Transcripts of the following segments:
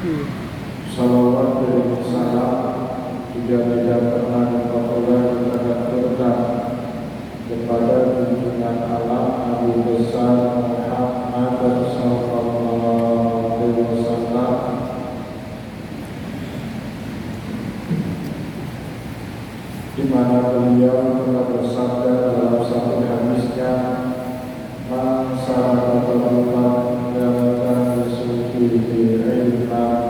Salawat dan salam juga tidak pernah diperoleh kita kepada junjungan alam Nabi besar Muhammad sallallahu alaihi wasallam, di mana beliau telah bersabda dalam satu hadisnya, "Man saraka tariqan dan yasuki bi ilman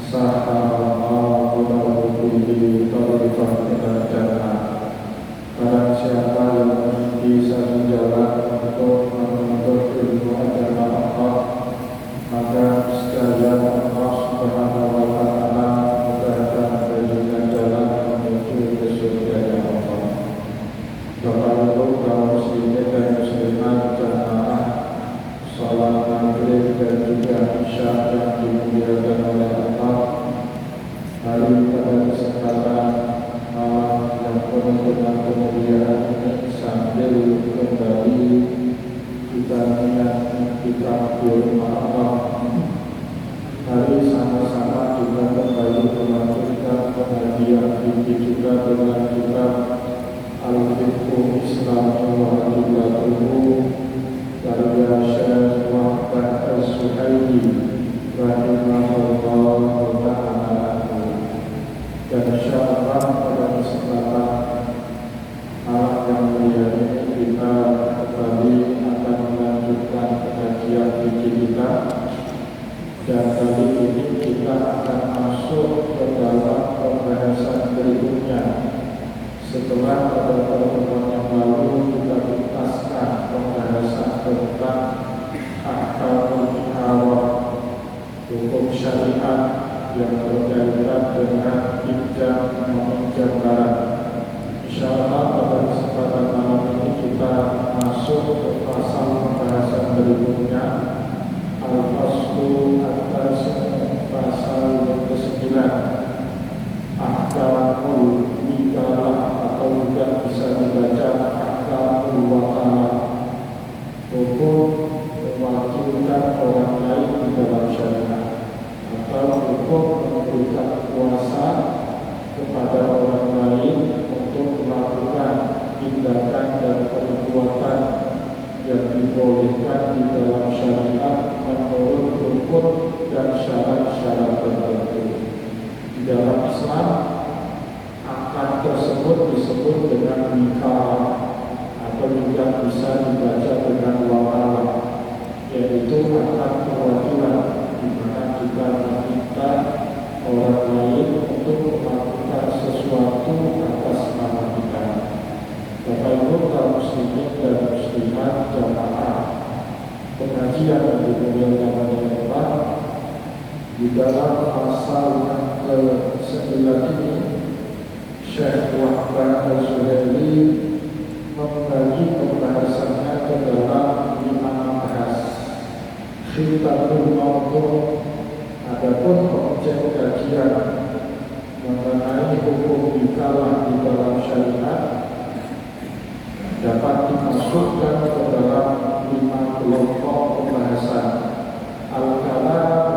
sahallallahu lahu bihi tariqan ila jannah." Barang siapa yang mengikuti satu jalan untuk menuntut ilmu agama Allah, maka sekalian Allah Subhanahu wa Ta'ala mudahkan baginya jalan menuju ke surga Allah. Bapak Ibu kaum muslimin dan muslimat jamaah salat maghrib dan juga isya yang dimuliakan oleh Allah, hari pada kesempatan malam yang penuh dengan kemuliaan ini, sambil kembali kita niat kita di rumah Allah, mari sama-sama juga kembali melanjutkan pengajian ini juga dengan kitab Al-Fiqh Islam wa Adillatuhu karya Syekh Wahbah As-Suhaili rahimahullah ta'ala. Dan insyaallah pada kesempatan malam yang mulia ini kita kembali akan melanjutkan pengajian fikih kita, dan kali ini kita akan masuk ke dalam pembahasan berikutnya. Setelah pada pertemuan yang lalu kita tuntaskan pembahasan tentang ahkamul ihramah, hukum syariat yang berkaitan dengan pinjam meminjam barang. Insyaallah pada kesempatan malam ini kita masuk ke pasal pembahasan berikutnya, Al-Faslu At-Tasi'u, pasal yang ke-9, Ahkamul Wikalah, atau juga bisa dibaca Ahkamul Wakalah, hukum mewakilkan orang lain di dalam syariat, atau hukum memberikan kuasa kepada orang lain untuk melakukan tindakan dan perbuatan yang dibolehkan di dalam syariat menurut hukum dan syarat-syarat tertentu. Di dalam Islam, akad tersebut disebut dengan wikalah, atau juga bisa dibaca dengan wakalah, yaitu akad perwakilan, di mana kita meminta orang lain untuk melakukan sesuatu atas nama kita. Bapak Ibu kaum muslimin dan muslimat jamaah pengajian yang dimuliakan oleh Allah, di dalam pasal yang ke-9 ini Syekh Wahbah As-Suhaili membagi pembahasannya ke dalam 5 bahas. Khitabul Mawdu', adapun objek kajian mengenai hukum wikalah di dalam syariat, dapat dimasukkan ke dalam 5 kelompok pembahasan. Al-Kalam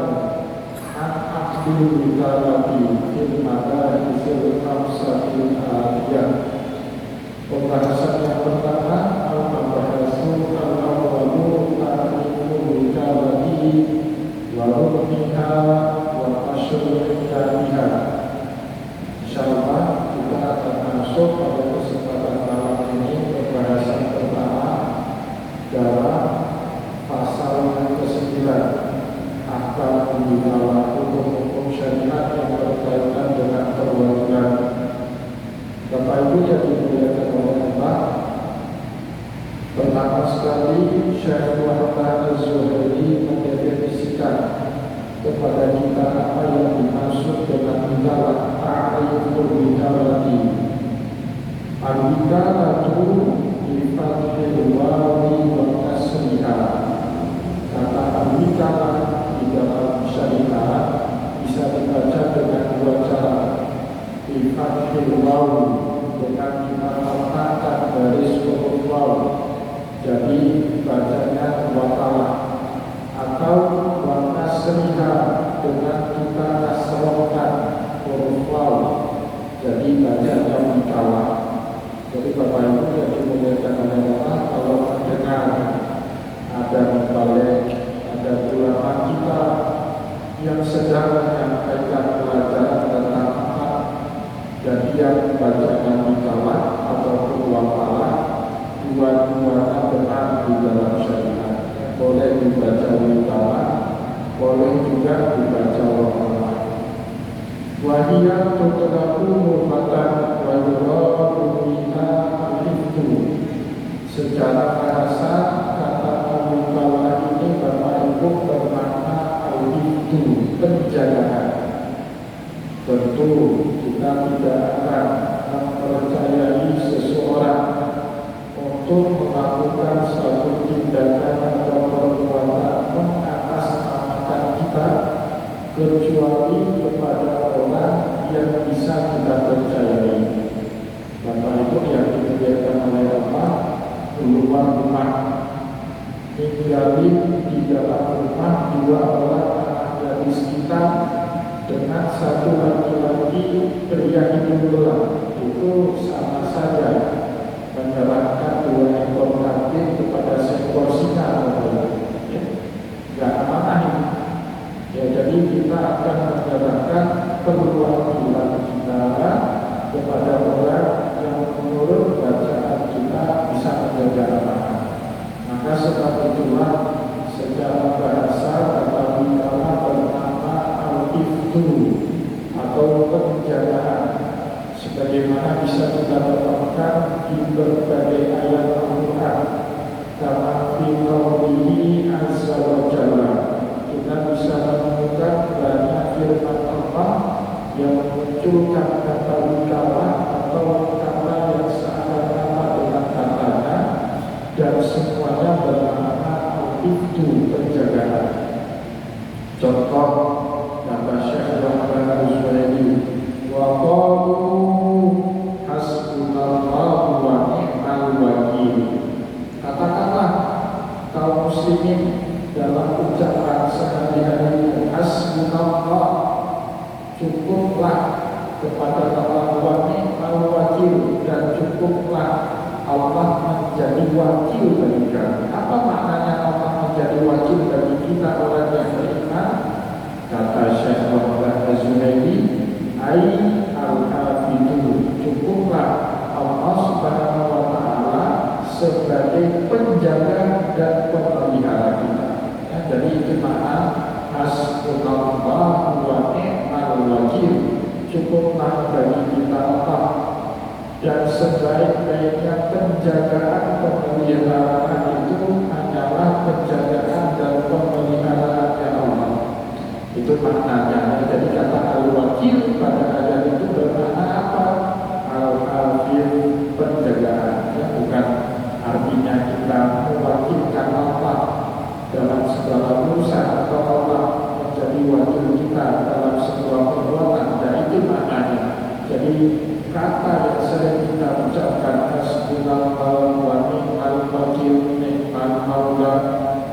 an Aqdul Wikalati fil Madarisil Khamsatil Aliyah. Pembahasan yang pertama, Al-Mabahasul Al-Awwalu Ta'riful Wikalati wa rukniha wa masyru'iyatiha. Insyaallah kita akan masuk pada kesempatan malam ini pembahasan pertama dalam pasal yang ke-9, Ahkamul Wikalah, hukum syariat yang berkaitan dengan perwakilan. Bapak Ibu yang dimuliakan oleh Allah, pertama sekali Syekh Wahbah Az-Suhaili mendefinisikan kepada kita apa yang dimaksud dengan wikalah. Ta'riful wikalati, al-wikalatu bi fathil wawi wa kasriha. Kata al-wikalah di dalam syariat bisa dibaca dengan 2 cara. Bi fathil wawi, dengan kita meletakkan garis huruf waw, jadi bacanya wakalah, atau wa kasriha dengan menyampaikan pelajaran tentang hak dan yang bacaan tilawah ataupun wafalah dua-duanya benar di dalam syariat. Boleh dibaca tilawah, boleh juga dibaca wafalah. Wahiyat tutlaku mufatan wa yuradu biha al-hifdu. Secara bahasa kata al-mukalah ini Bapak Ibu bermakna al-hifdu, penjagaan. Tentu kita tidak akan mempercayai seseorang untuk melakukan suatu tindakan atau perbuatan mengatasnamakan kita kecuali kepada orang yang bisa kita percayai. Bapak Ibu yang dimuliakan oleh Allah, keluar rumah, tinggalin di dalam rumah dua orang anak gadis kita dengan satu laki-laki pria hidung belang, itu sama saja menyerahkan dua ekor kambing kepada seekor singa. Tidak amanah. Ya, jadi kita akan menyerahkan perwakilan kita kepada orang yang menurut bacaan kita bisa menjaga amanah. Maka sebab itulah secara bahasa kata wikalah bernama al-hifdu atau penjagaan, sebagaimana bisa kita temukan di berbagai ayat Al-Quran. Kama fi qawlihi azza wa jalla, kita bisa menemukan banyak firman Allah yang memunculkan kata wikalah atau kata yang seakan-akan dengan katanya, dan semuanya bermakna al-hifdu, penjagaan. Contoh kata Syekh Rahman Al-Zuhaili, wa qalu hasbunallahu wa ni'mal wakil. Katakanlah kaum muslimin dalam ucapan sehari-hari, hasbunallah, cukuplah kepada Allah, wa ni'mal wakil, dan cukuplah Allah menjadi wakil bagi kami. Apa maknanya Allah menjadi wakil bagi kita orang yang beriman? Kata Syekh Rahman Az-Zuhaili, ai al-hafidhu, cukuplah Allah Subhanahu wa ta'ala sebagai penjaga dan pemelihara kita. Ya, jadi itu makna hasbunallahu wa ni'mal wakil, cukuplah bagi kita Allah, dan sebaik-baiknya penjagaan pemeliharaan itu hanyalah penjagaan dan pemeliharaannya Allah. Itu maknanya. Jadi kata al-wakil pada ayat itu bermakna apa? Al-hafir, penjagaan. Ya, bukan artinya kita mewakilkan Allah dalam segala urusan atau Allah menjadi wakil kita dalam sebuah perbuatan. Dan itu maknanya. Jadi kata yang sering kita ucapkan hasbunallahu wa ni'mal wakil, ni'mal maula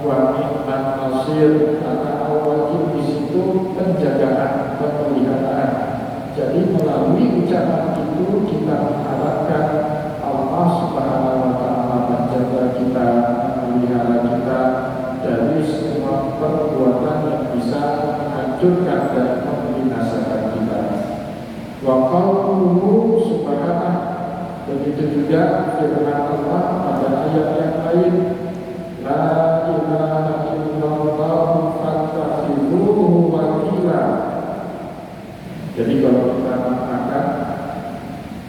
wa ni'mal nasir, kata al-wakil di situ penjagaan, pemeliharaan. Jadi melalui ucapan itu kita mengharapkan Allah Subhanahu wa ta'ala menjaga kita, memelihara kita dari semua perbuatan yang bisa menghancurkan dan membinasakan kita. Wa qauluhu subhanahu, begitu juga firman Allah pada ayat yang lain, la ilaha illallah fattakhidhuhu wakila. Jadi kalau kita mengatakan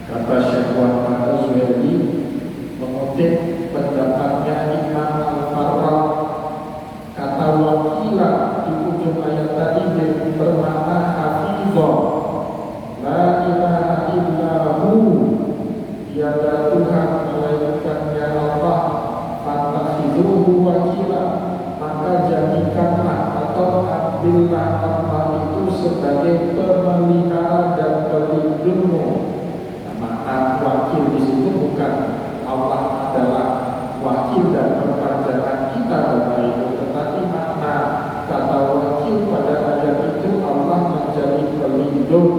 kata Syekh Rahman Az-Zuhaili mengutip pendapatnya Imam Al-Farrah, kata wakila di ujung ayat tadi bermakna hafizah. La ilaha illahu, tiada Tuhan melainkan ya Allah, fattakhidhuhu wakila, maka jadikanlah atau ambillah Allah itu sebagai pemelihara dan pelindungmu. Makna wakil di situ bukan Allah adalah wakil dan perpanjangan kita Bapak Ibu, tetapi makna kata wakil pada ayat itu Allah menjadi pelindung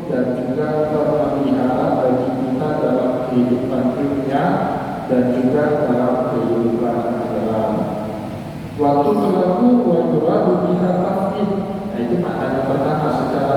dan juga pemelihara bagi kita dalam kehidupan dunia dan juga dalam kehidupan akhirat. Waktu berlaku waktu baru bisa tafid. Nah, itu maknanya pertama secara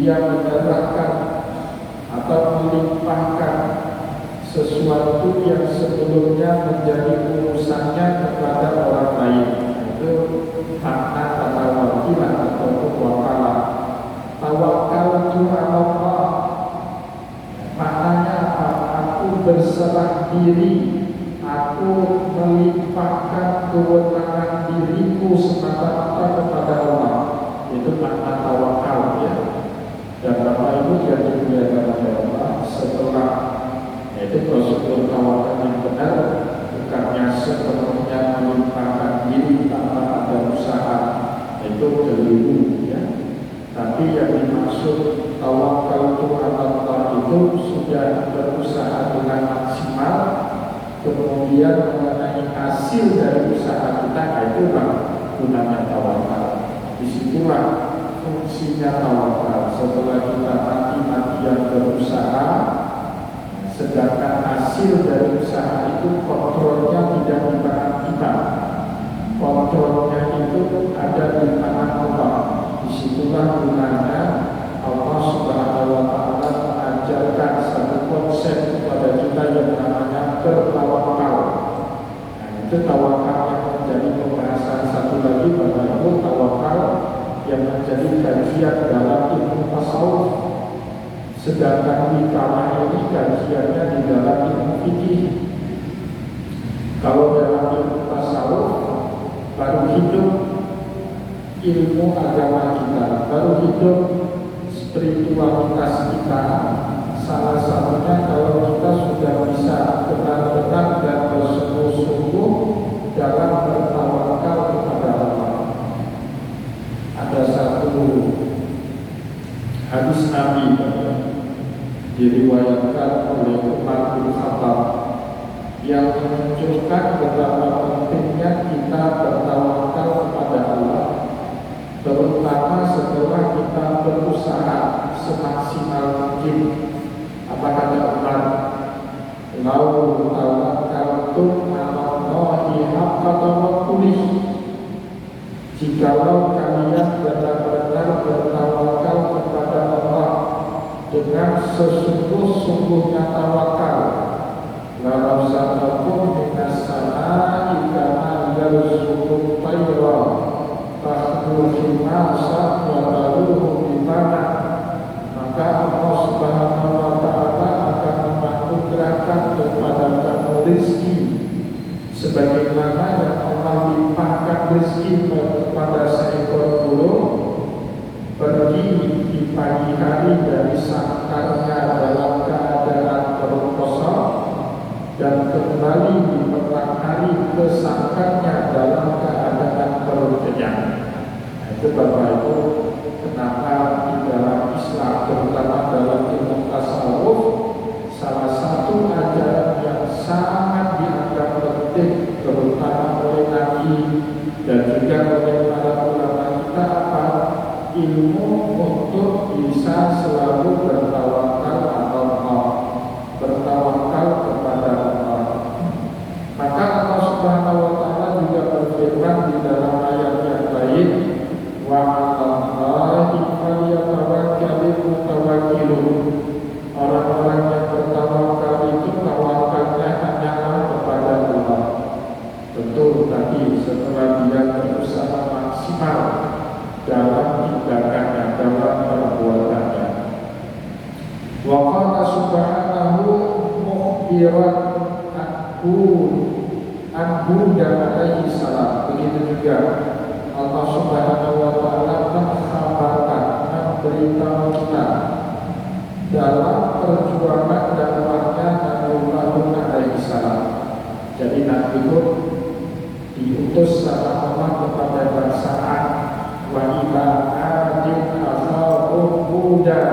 dia menyerahkan atau melimpahkan sesuatu yang sebelumnya menjadi urusannya kepada orang lain. Itu makna kata wakilah ataupun wakalah. Tawakal itu Allah. Maknanya apa? Aku berserah diri, aku melimpahkan kewenangan diriku semata-mata kepada Allah. Itu makna tawakal, ya. Dan Bapak Ibu yang dimuliakan oleh Allah, setelah yaitu prosedur tawakal yang benar bukannya sepenuhnya melimpahkan diri tanpa ada usaha, itu keliru, ya. Tapi yang dimaksud tawakal Allah itu sudah berusaha dengan maksimal, kemudian mengenai hasil dari usaha kita, itulah gunanya tawakal. Disitulah fungsinya tawakal. Setelah kita mati-matian berusaha, sedangkan hasil dari usaha itu kontrolnya tidak di tangan kita, kontrolnya itu ada di tangan Allah. Disitulah gunanya Allah Subhanahu wa Ta'ala mengajarkan satu konsep kepada kita yang namanya bertawakal. Nah, itu tawakal yang menjadi pembahasan satu lagi, Bapak Ibu, tawakal yang menjadi kajian dalam ilmu tasawuf. Sedangkan wikalah ini kajiannya di dalam ilmu fikih. Kalau dalam ilmu tasawuf baru hidup ilmu agama kita, baru hidup spiritualitas kita. Salah satunya kalau kita sudah bisa benar-benar dan bersungguh-sungguh dalam bertawakal kepada Allah. Ada satu hadis Nabi diriwayatkan oleh Umar bin Khattab yang menunjukkan betapa pentingnya kita bertawakal kepada Allah, terutama setelah kita berusaha semaksimal mungkin. Apa kata Umar? Lau tawakkaltum 'ala Allahi haqqa tawakkuli. Jikalau kalian benar-benar bertawakal kepada Allah dengan sesungguh-sungguhnya tawakal, la razaqakum minas samaa'i kama yarzuqut tayra takhruju fil masa wa taruhu bi tanah, maka Allah Subhanahu wa Ta'ala akan menganugerahkan kepada kamu rezeki sebagaimana yang Allah limpahkan rezeki kepada seekor burung pergi di pagi hari dari sangkarnya dalam keadaan perut kosong dan kembali di petang hari ke sangkarnya dalam keadaan perut kenyang. Itu Bapak Ibu, kenapa di dalam Islam, terutama dalam ilmu tasawuf, salah satu ajaran yang sangat dianggap penting, terutama oleh Nabi dan juga oleh para ulama kita, apa? Ilmu untuk bisa selalu bertawakal Allah, bertawakal kepada Allah. Maka Allah Subhanahu wa Ta'ala juga berfirman di dalam ayat yang lain, wa 'alallahi falyatawakkalul mutawakkilun. Orang-orang yang bertawakal itu tawakalnya hanyalah kepada Allah. Tentu tadi setelah dia berusaha maksimal dalam tindakannya, dalam perbuatannya. Wa qala subhanahu mukhbiran anhu dan alaihi salam. Begitu juga Allah Subhanahu wa Ta'ala mengkhabarkan, memberitahu kita dalam perjuangan dakwahnya Nabi Muhammad alaihi salam. Jadi Nabi Hud diutus sama Allah kepada bangsa Ad, wa ila adin akhahum Huda,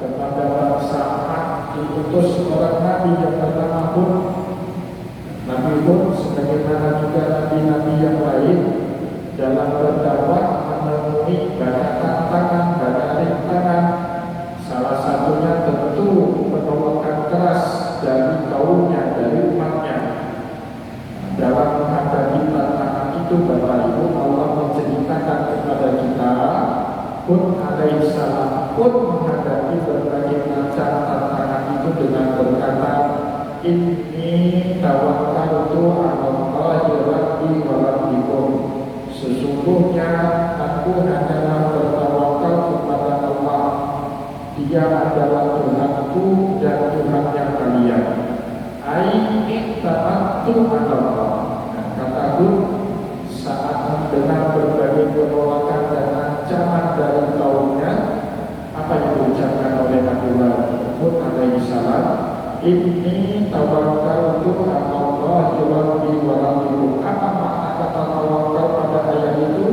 kepada bangsa Ad diutus orang Nabi yang bernama Hud. Nabi Hud sebagaimana juga nabi-nabi yang lain dalam berdakwah menemui banyak tantangan, banyak rintangan. Salah satunya tentu penolakan keras dari kaumnya, dari umatnya. Dalam menghadapi tantangan itu, Bapak Ibu, Allah menceritakan kepada kita Hud alaihissalam pun menghadapi berbagai macam tantangan itu dengan berkata, Inni tawakkaltu 'alallahi rabbi wa rabbikum. Sesungguhnya aku hanyalah bertawakal kepada Allah. Dia adalah Tuhanku dan Tuhannya kalian. Aini tamattu 'alallah. Kataku saat mendengar berbagai penolakan dan ancaman dari kaumnya, apa yang diucapkan oleh Nabi Hud alaihi salam, Inni tawakkaltu 'alallahi rabbi wa rabbikum. Apa makna kata tawakal pada ayat itu?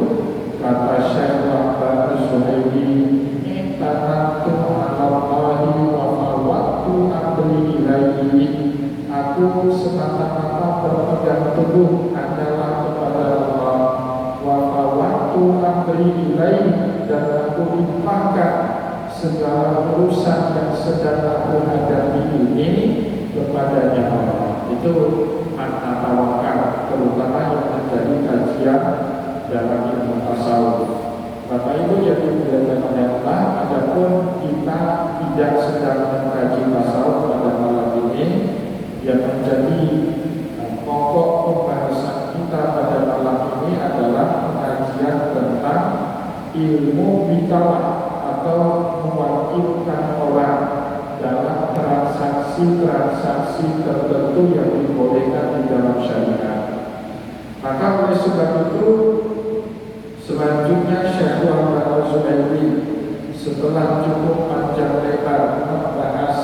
Kata Syekh Wahbah Az-Zuhaili, Inni tamattu 'alallahi wa fawwadtu amri ilaihi. Aku semata-mata berpegang teguh hanyalah kepada Allah. Wa fawwadtu amri ilaihi, dan aku limpahkan segala urusan yang sedang aku hadapi ini kepadanya Allah. Itu makna tawakal, terutama yang menjadi kajian dalam ilmu tasawuf. Bapak Ibu yang dimuliakan oleh Allah, adapun kita tidak sedang mengkaji tasawuf pada malam ini, yang menjadi pokok pembahasan kita pada malam ini adalah pengajian tentang ilmu bikalah atau mewakilkan orang dalam transaksi-transaksi tertentu yang dibolehkan di dalam syariat. Maka oleh sebab itu, selanjutnya Syekh Wahbah Az-Zuhaili setelah cukup panjang lebar membahas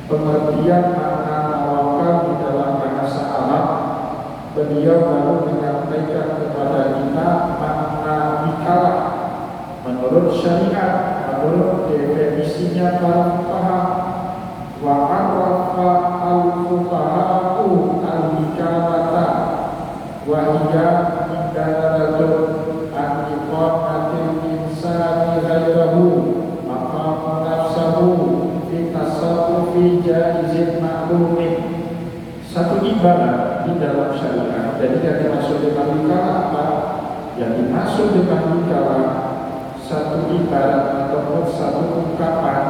pengertian makna tawakal di dalam bahasa Arab, beliau baru menyampaikan kepada kita makna bikalah menurut syariat, menurut definisinya para fuqaha. Wa arafa al-fuqaha'u al-bikalata wa hiya idaratun an-iqamatil insani ghairahu maqam nafsahu fi tasarrufi jaizin ma'lumin. Satu ibarat di dalam syariat. Jadi yang dimaksud dengan bikalah apa? Yang dimaksud dengan bikalah satu ibarat ataupun satu ungkapan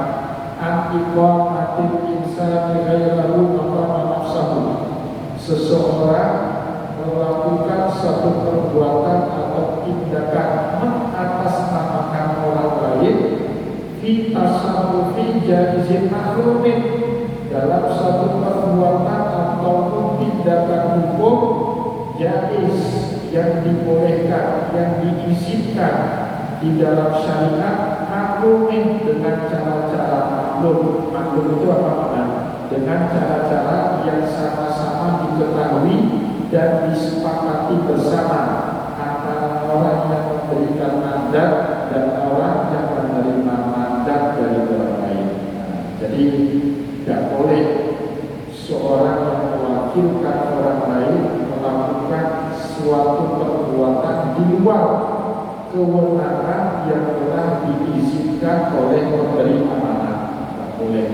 antiqamatil insani ghairuhu maqama nafsahu. Seseorang melakukan satu perbuatan atau tindakan mengatasnamakan orang lain fi tasarrufi jaizin ma'lumin, dalam satu perbuatan ataupun tindakan hukum jaiz yang dibolehkan, yang diizinkan di dalam syariat, maklumin dengan cara-cara maklum. Maklum itu apa makna? Dengan cara-cara yang sama-sama diketahui dan disepakati bersama antara orang yang memberikan mandat dan orang yang menerima mandat dari orang lain. Jadi tidak boleh seorang yang mewakilkan orang lain melakukan suatu perbuatan di luar kewenangan yang telah diizinkan oleh pemberi amanah. Tidak boleh.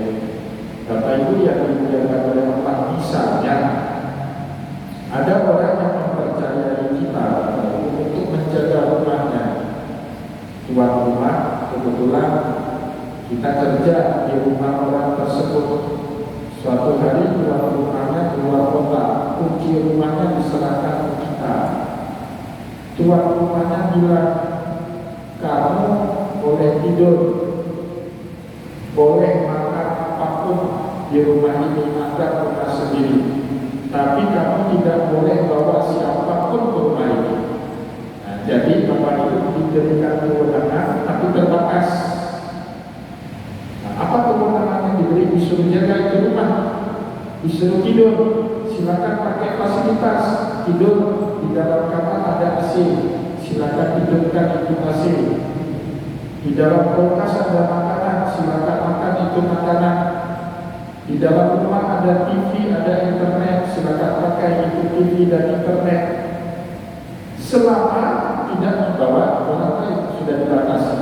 Bapak Ibu yang dimuliakan oleh Allah, misalnya ada orang yang mempercayai kita untuk menjaga rumahnya. Tuan rumah, kebetulan kita kerja di rumah orang tersebut. Suatu hari tuan rumahnya keluar kota, kunci rumahnya diserahkan ke kita. Tuan rumahnya bilang, kamu boleh tidur, boleh makan apapun di rumah ini, Anda rumah sendiri, tapi kamu tidak boleh bawa siapapun ke rumah ini. Nah, jadi Bapak Ibu diberikan kewenangan, tapi terbatas. Nah, apa kewenangan yang diberi? Disuruh jaga itu rumah, disuruh tidur, silakan pakai fasilitas tidur. Di dalam kamar ada AC, silakan hidupkan itu AC. Di dalam kulkas ada makanan, silakan makan itu makanan. Di dalam rumah ada TV, ada internet, silakan pakai itu TV dan internet. Selama tidak membawa orang lain, sudah dibatasi.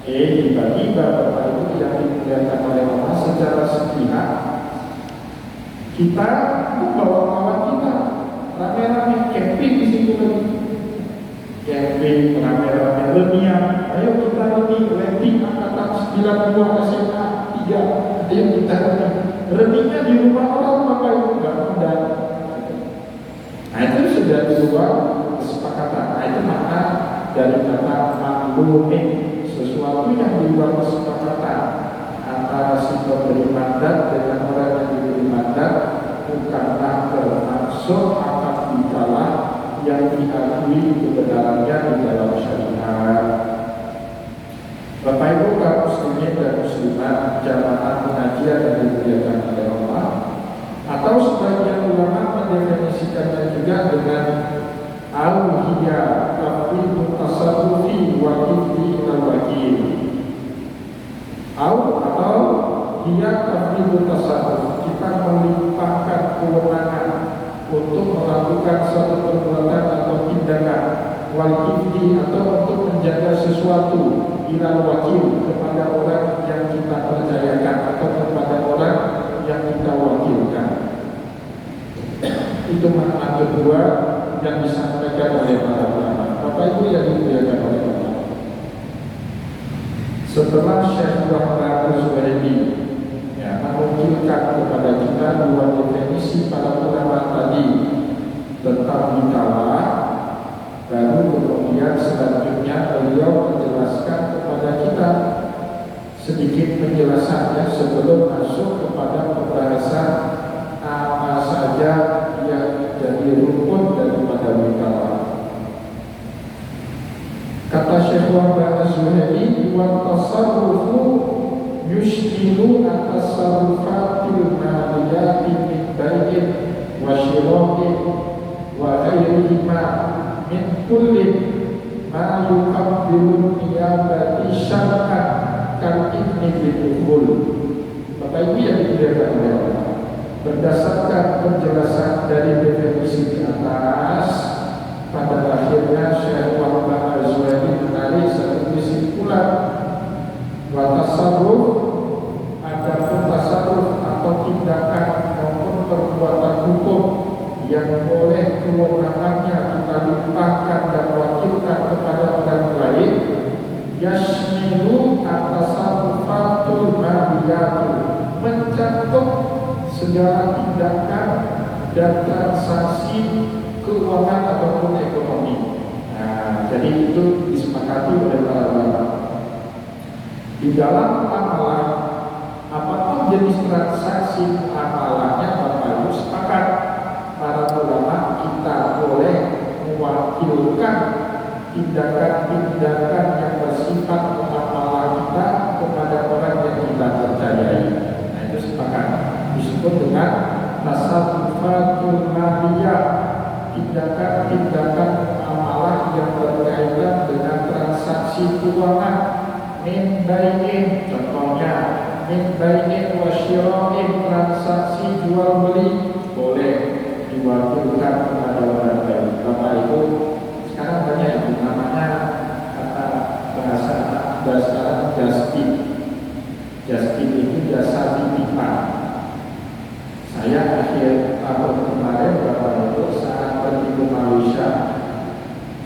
Tiba-tiba Bapak Ibu yang dimuliakan oleh Allah, secara sepihak kita membawa kawan kita rame-rame camping di situ lagi. Camping rame-rame Remian, ayo kita remi angkatan 92 SMA 3, ayo kita reminya di rumah orang Bapak Ibu nggak undang. Nah itu sudah di luar kesepakatan. Nah itu makna dari kata maklumin, sesuatu yang di luar kesepakatan antara si pemberi mandat dengan orang yang diberi mandat, bukanlah termasuk akad nikah yang diakui kebenarannya di dalam syariat. Bapak Ibu kaum muslimin dan muslimat, jamaah pengajian yang dimuliakan oleh Allah, atau sebagian ulama mendefinisikannya juga dengan al-hiya tafwidut tasarrufi wa kifli al-wakil, atau hiya tafwidut tasarruf, kita melimpahkan kewenangan untuk melakukan suatu perbuatan atau tindakan, wal kifli atau untuk menjaga sesuatu, ilal wakil kepada orang yang kita percayakan atau kepada orang yang kita wakilkan. Itu makna kedua yang disampaikan oleh para ulama. Bapak Ibu yang dimuliakan oleh Allah, setelah Syekh Muhammad Az-Zuhaili menukilkan kepada kita dua definisi para ulama tadi tentang nikah, baru kemudian selanjutnya beliau menjelaskan kepada kita sedikit penjelasannya sebelum masuk kepada pembahasan apa saja yang jadi rukun daripada nikah. Kata Syekh Muhammad Az-Zuhaili, wa tasarrufu yushkilu at-tasarrufatil maliyati min bai'in wa shira'in wa ghairihima min kullin ma yuqabbilu niyabati syar'an kal idni bil-dukhul. Bapak Ibu yang dimuliakan oleh Allah, berdasarkan penjelasan dari definisi di atas, pada akhirnya Syekh Muhammad Az-Zuhaili menarik satu kesimpulan, wa tasarruf, adapun tasarruf atau tindakan maupun perbuatan hukum yang boleh kewenangannya kita limpahkan dan wakilkan kepada orang lain, yashmilu at-tasarrufatul maliyatu, mencakup segala tindakan dan transaksi keuangan ataupun ekonomi. Nah, jadi itu disepakati oleh para ulama. Di dalam amalan, apapun jenis transaksi amalannya, Bapak Ibu sepakat para ulama kita boleh mewakilkan tindakan-tindakan yang bersifat muamalah kita kepada orang yang kita percayai. Nah itu sepakat, disebut dengan tasarrufatul maliyah, tindakan-tindakan amalah yang berkaitan dengan transaksi keuangan. Min bai'in, contohnya min bai'in wa syira'in, transaksi jual beli boleh diwakilkan kepada orang lain. Bapak Ibu sekarang banyak itu namanya kata bahasa sekarang justip. Justip itu jasa titipan. Saya akhir tahun kemarin Bapak Ibu saat pergi ke Malaysia,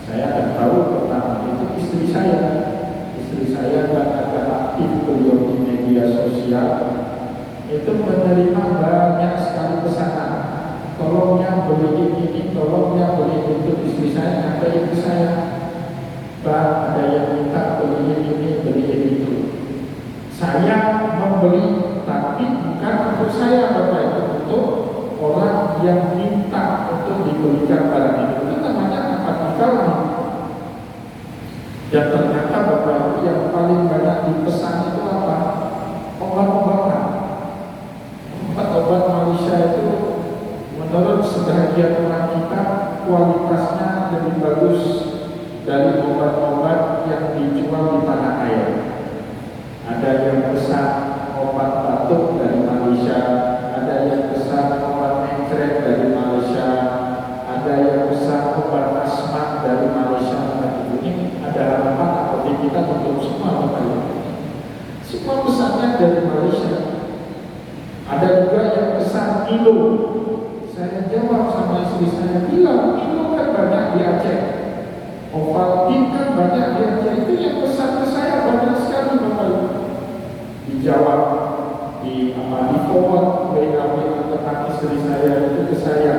saya tahu pertama itu istri saya kan agak aktif beliau di media sosial, itu menerima banyak sekali pesanan, tolongnya beli ini, tolongnya beli untuk istri saya, ada ibu saya, bah ada yang minta beli ini, beli itu. Saya membeli, tapi bukan untuk saya, Bapak Ibu, untuk orang yang minta untuk dibelikan barang itu. Itu namanya akad nikah. Dan ternyata Bapak Ibu yang paling banyak dipesan itu apa? Obat-obatan. Obat-obat Malaysia itu menurut sebagian orang kita kualitasnya lebih bagus dari obat-obat yang dijual di tanah air. Ada yang pesan obat batuk dari Malaysia, ada yang pesan obat mencret dari Malaysia, ada yang pesan obat asma dari Malaysia. Ini ada harapan atau kita untuk semua Bapak Ibu. Semua pesannya dari Malaysia. Ada juga yang pesan kilo. Saya jawab sama istri saya, bilang kilo kan banyak di Aceh, Ovaltine kan banyak di Aceh, di forward WA tentang istri saya itu ke saya.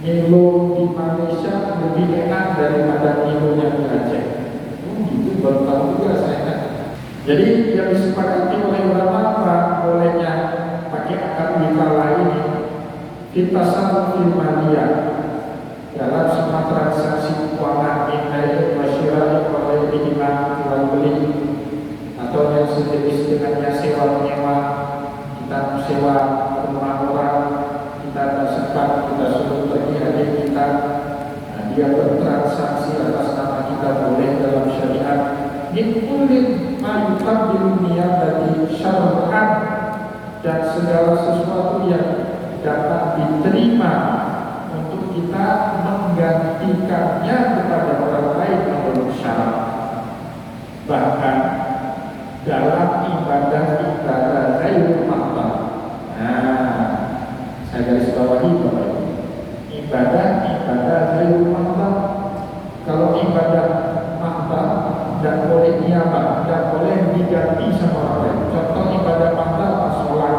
Nilo di Malaysia lebih enak daripada nilonya di Aceh. Gitu baru tahu juga saya. Jadi yang disepakati oleh ulama apa bolehnya pakai akad nikah ini kita sama firmania dalam semua transaksi keuangan indai masyarakat oleh iman jual beli atau yang sejenis dengannya sewa menyewa, kita sewa rumah orang, kita tak sempat kita suruh pergi adik kita, dia bertransaksi atas nama kita boleh dalam syariat. Nikulin mayutab di dunia dari syara'an, dan segala sesuatu yang dapat diterima untuk kita menggantikannya kepada orang lain menurut syarat. Bahkan dalam ibadah ghairul mahram. Saya garis bawahi Bapak Ibu. Ibadah ghairul mahram. Kalau ibadah mahram tidak boleh niabah, tidak boleh diganti sama orang lain. Contoh ibadah mahram sholat.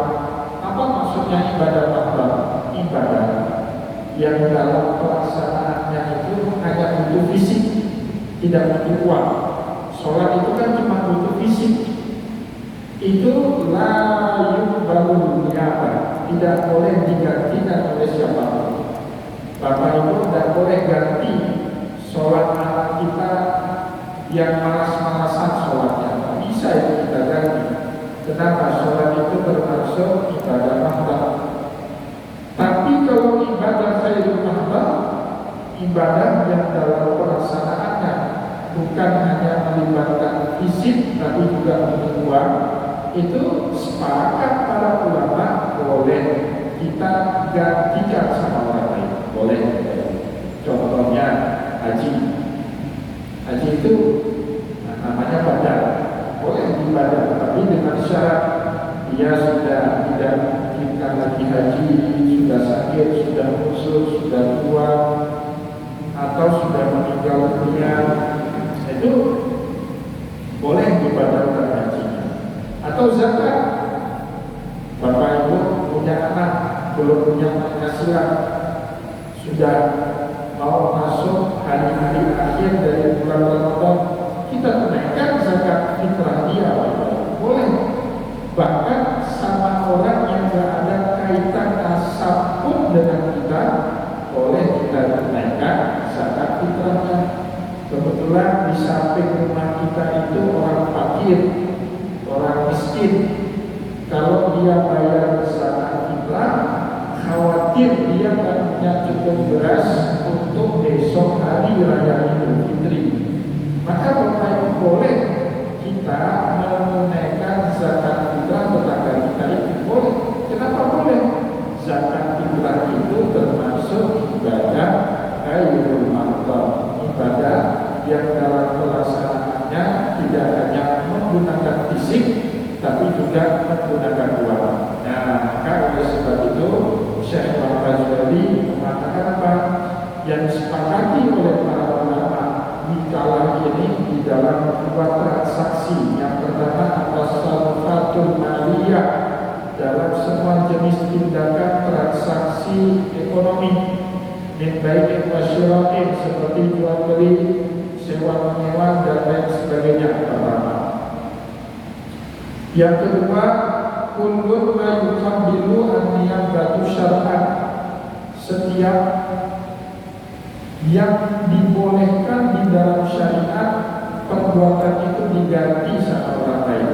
Apa maksudnya ibadah mahram? Ibadah yang dalam pelaksanaannya itu hanya butuh fisik, tidak butuh uang. Sholat itu kan cuma butuh fisik. Itu layu baru niabah, tidak boleh digantikan oleh siapapun. Bapak Ibu tidak boleh ganti sholat anak kita yang malas-malasan sholatnya. Bisa itu kita ganti. Kenapa? Sholat itu termasuk ibadah mahram. Tapi kalau ibadah ghairul mahram, ibadah yang dalam pelaksanaannya bukan hanya melibatkan fisik tapi juga butuh uang, itu sepakat para ulama boleh kita gantikan sama orang lain. Boleh. Contohnya haji. Haji itu namanya badal. Boleh dibadan, tapi dengan syarat dia sudah tidak mungkinkan lagi haji, sudah sakit, sudah khusus, sudah tua, atau sudah meninggal dunia, itu boleh dibatalkan hajinya. Atau zakat, Bapak Ibu punya anak, belum punya penghasilan, sudah mau masuk hari-hari akhir dari bulan Ramadan, kita tunaikan zakat fitrah dia, boleh. Bahkan sama orang yang tidak ada kaitan nasab pun dengan kita, boleh kita tunaikan zakat fitrahnya. Kebetulan di samping rumah kita itu orang fakir, orang miskin. Kalau dia bayar zakat fitrah, khawatir dia tidak punya cukup beras untuk besok hari raya Idul Fitri. Maka Bapak Ibu boleh kita menunaikan zakat fitrah tetangga kita itu boleh. Kenapa boleh? Zakat fitrah itu termasuk ibadah ghairul mahram, ibadah yang dalam pelaksanaannya tidak hanya menggunakan fisik tapi juga menggunakan uang. Nah, maka oleh sebab itu Syekh Muhammad Ghazali mengatakan apa? Yang disepakati oleh para ulama di kala ini di dalam dua transaksi. Yang pertama adalah tasarrufatul maliyah, dalam semua jenis tindakan transaksi ekonomi, baik masyarakat seperti jual beli, sewa menyewa dan lain sebagainya. Pertama. Yang kedua, kullun ma yuqabbilu an-niyabatu syar'an, setiap yang dibolehkan di dalam syariat perbuatan itu diganti sama orang lain.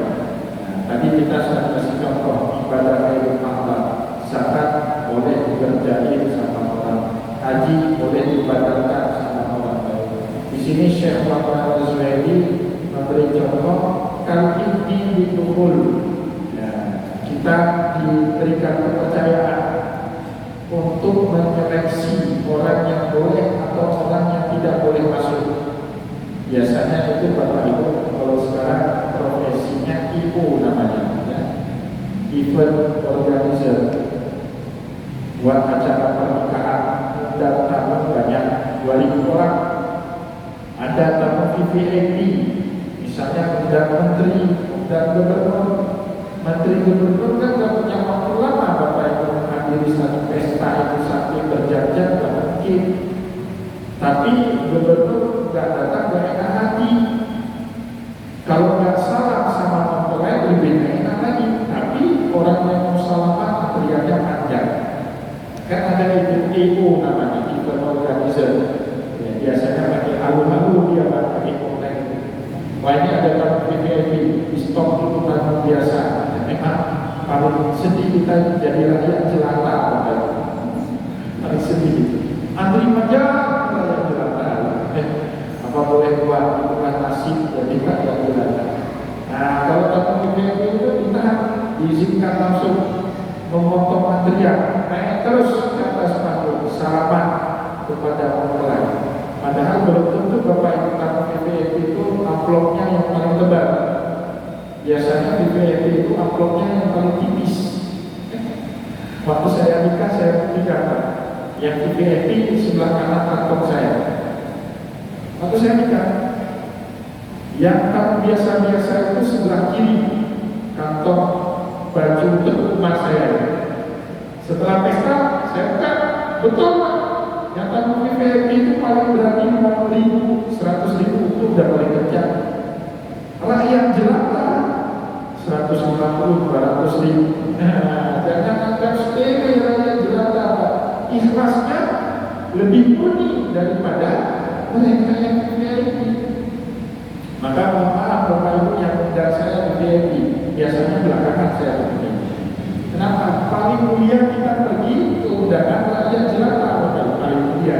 Tadi kita sudah kasih contoh ibadah ghairul mahram, zakat boleh dikerjain sama orang, haji boleh dibatalkan sama orang lain. Di sini Syekh Muhammad Ghazali memberi contoh kalau ini ditukul, kita diberikan kepercayaan untuk menyeleksi orang yang boleh atau orang yang tidak boleh masuk. Biasanya itu Bapak Ibu kalau sekarang profesinya IO namanya, event organizer, buat acara pernikahan, undang tamu banyak 2.000 orang, ada tamu VVIP, misalnya undang menteri, undang gubernur, Menteri Gubernur kan gak punya waktu lama Bapak Ibu menghadiri satu pesta itu sampai berjam-jam, gak mungkin. Tapi Gubernur gak datang gak enak hati. Kalau nggak salah sama mempelai lebih enak lagi. Tapi orang yang mau salaman teriaknya panjang. Kan ada itu EO namanya, event organizer. Ya, biasanya pakai halu-halu dia pakai konten. Wah ini ada tamu VIP di stop itu tamu biasa. Memang paling sedih kita jadi rakyat jelata. Paling sedih itu. Antri panjang rakyat jelata. Apa boleh buat bukan nasib jadi rakyat jelata. Nah kalau tamu VIP itu kita diizinkan langsung memotong antrian, naik terus ke atas panggung, salaman kepada mempelai. Padahal belum tentu Bapak Ibu tamu VIP itu amplopnya yang paling tebal. Biasanya VIP itu amplopnya yang paling tipis. Waktu saya nikah saya pikirkan yang VIP sebelah kanan kantong saya. Waktu saya nikah, yang tamu biasa-biasa itu sebelah kiri kantong baju untuk rumah saya. Setelah pesta, saya buka, betul Pak. Yang tamu VIP itu paling berani 50.000, 100.000 itu udah paling kencang. Rakyat jelata 150, 200.000. Nah, jangan anggap sepele rakyat jelata Pak. Ikhlasnya lebih murni daripada mereka yang VIP. Maka mohon maaf Bapak Ibu yang undang saya di VIP, biasanya belakangan saya begini. Kenapa? Paling mulia kita pergi ke undangan rakyat jelata, Bapak Ibu, paling mulia.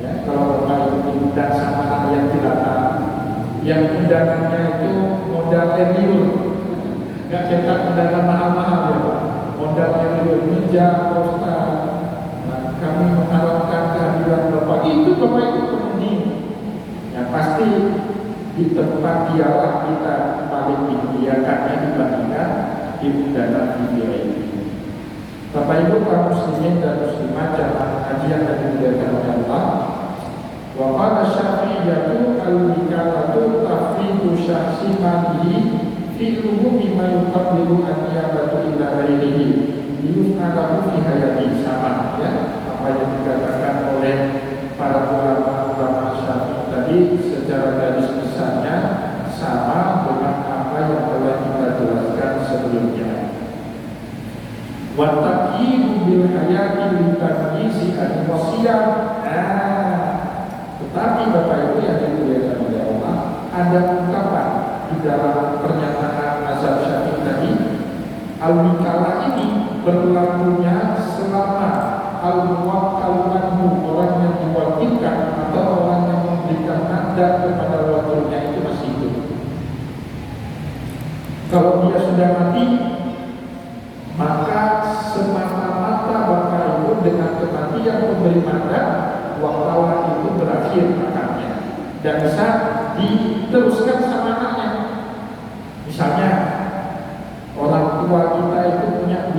Ya, kalau Bapak Ibu diundang sama rakyat jelata, yang undangannya itu modal triliun, nggak cetak undangan mahal-mahal ya Pak. Modal triliun, meja, posta. Nah, kami mengharapkan kehadiran Bapak itu Bapak Ibu penuhi. Ya pasti di tempat dialog kita paling dimuliakannya dibandingkan di undangan VIP. Bapak Ibu kaum muslimin dan muslimat jamaah kajian dan dimuliakan oleh Allah. Wa qala Syafi'iyatu al-wikalatu tafridu syahsi malihi fi umumi ma yuqabbilu an-niyabatu ila ghairihi liyuf'alahu fi hayati, sama ya apa yang dikatakan oleh para ulama Syafi'i tadi secara garis besarnya sama dengan apa yang telah kita jelaskan sebelumnya. Wa taqyidu bil hayati li tamyizi al-wasiyah. Tetapi Bapak Ibu yang dimuliakan oleh Allah, ada ungkapan di dalam pernyataan mazhab Syafi'i tadi, al-wikalah ini berlakunya selama al-muwakkal anhu, orang yang diwakilkan atau orang yang memberikan mandat kepada wakilnya itu masih hidup. Kalau dia sudah mati, maka semata-mata Bapak Ibu dengan kematian pemberi mandat, wakalah itu berakhir akarnya dan bisa diteruskan sama anaknya. Misalnya orang tua kita itu punya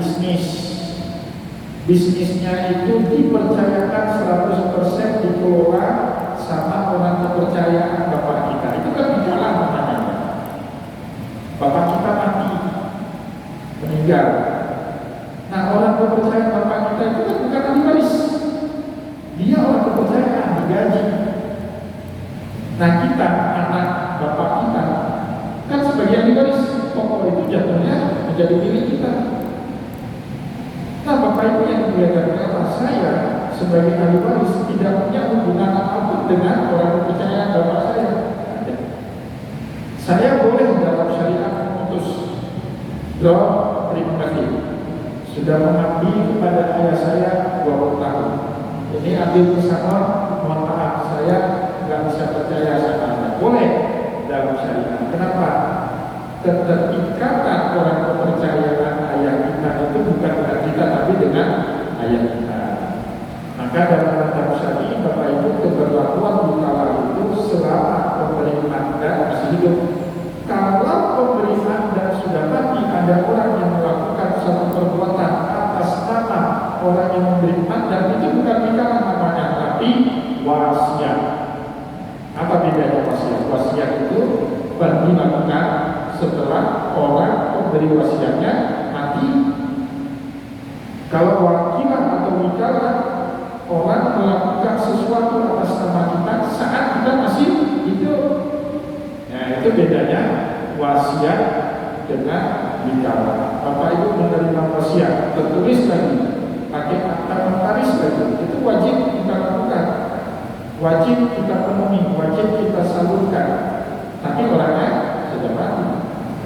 bisnisnya itu dipercayakan 100% dikelola sama orang kepercayaan bapak kita. Itu kan di jalan namanya. Bapak kita mati, meninggal. Nah orang kepercayaan bapak kita itu kan bukan ahli waris. Dia orang kepercayaan, digaji. Nah kita, anak bapak kita, kan sebagai ahli waris, pokok itu jatuhnya menjadi milik kita. Nah Bapak Ibu yang dimuliakan Allah, saya sebagai ahli waris tidak punya hubungan apapun dengan orang kepercayaan bapak saya. Saya boleh dalam syariat memutus, terima kasih, sudah mengabdi kepada ayah saya 20 tahun. Ini ambil pesangon, mohon maaf, saya nggak bisa percaya sama Anda. Boleh dalam syariat. Kenapa? Keterikatan orang kepercayaan ayah kita itu bukan dengan kita, tapi dengan ayah kita. Maka dalam mazhab Syafi'i, Bapak Ibu, keberlakuan wikalah itu selama pemberi mandat masih hidup. Kalau pemberi mandat sudah mati, ada orang yang melakukan satu perbuatan atas nama orang yang memberi mandat, itu bukan wikalah namanya, tapi wasiat. Apa bedanya wasiat? Wasiat itu baru dilakukan setelah orang dari wasiatnya mati. Kalau wakilan atau wikalah, orang melakukan sesuatu atas nama kita saat kita masih hidup. Nah, itu bedanya wasiat dengan wikalah. Bapak Ibu menerima wasiat, tertulis lagi, pakai akta notaris lagi, itu wajib kita lakukan, wajib kita penuhi, wajib kita salurkan. Tapi orangnya sudah mati.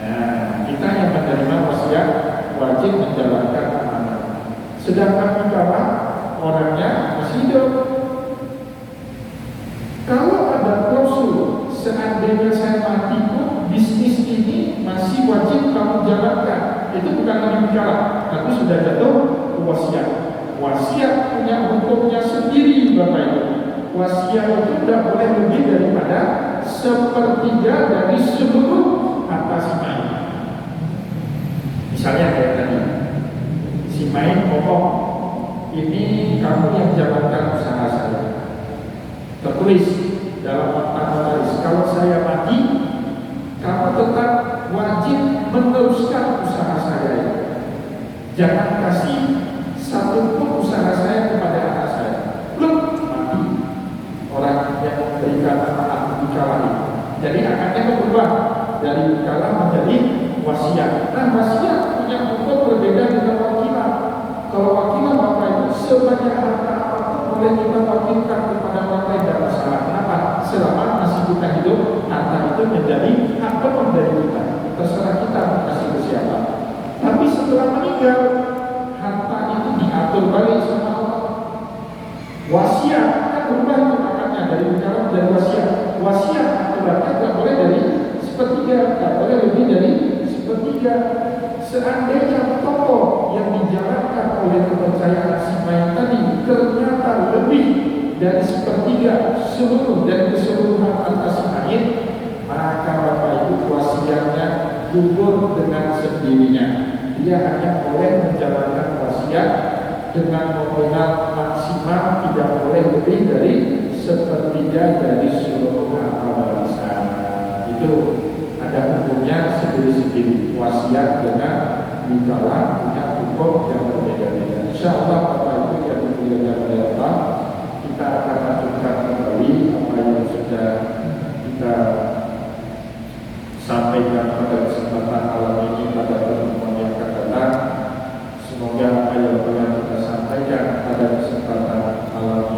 Nah, kita yang menerima wasiat wajib menjalankan amanah. Sedangkan wikalah orangnya masih hidup. Kalau ada klausul, seandainya saya mati pun bisnis ini masih wajib kamu jalankan, itu bukan lagi wikalah, tapi sudah jatuh wasiat. Wasiat punya hukumnya sendiri, Bapak Ibu. Wasiat itu tidak boleh lebih daripada sepertiga dari seluruh harta si main. Misalnya kayak tadi, si main ngomong, ini kamu yang jalankan usaha saya. Tertulis dalam akta notaris, kalau saya mati, kamu tetap wajib meneruskan usaha saya. Jangan kasih satu pun usaha saya kepada anak saya. Belum mati orang yang memberikan amanah wikalah ini. Jadi akadnya berubah dari wikalah menjadi wasiat. Nah, wasiat punya hukum berbeda dengan wakilah. Kalau wakilah Bapak Ibu, sebanyak harta apapun boleh kita wakilkan kepada orang lain, tidak masalah. Kenapa? Selama masih kita hidup, harta itu menjadi hak penuh dari kita. Terserah kita mau kasih ke siapa. Tapi setelah meninggal, harta itu diatur balik sama Allah. Wasiat kan berubah makanya dari wikalah dari wasiat. Wasiat aturannya tidak boleh dari sepertiga, tidak boleh lebih dari sepertiga. Seandainya tokoh yang dijalankan oleh kepercayaan si main tadi ternyata lebih dari sepertiga seluruh dan keseluruhan harta si main, maka Bapak Ibu wasiatnya gugur dengan sendirinya. Dia hanya boleh menjalankan wasiat dengan nominal maksimal tidak boleh lebih dari sepertiga dari seluruh harta warisan. Itu ada hukumnya sendiri-sendiri. Wasiat dengan wikalah punya hukum yang berbeda-beda. Insyaallah Bapak Ibu yang dimuliakan oleh Allah, kita akan lanjutkan kembali apa yang sudah kita sampaikan pada kesempatan malam ini pada pertemuan yang akan datang. Semoga apa yang telah kita sampaikan pada kesempatan malam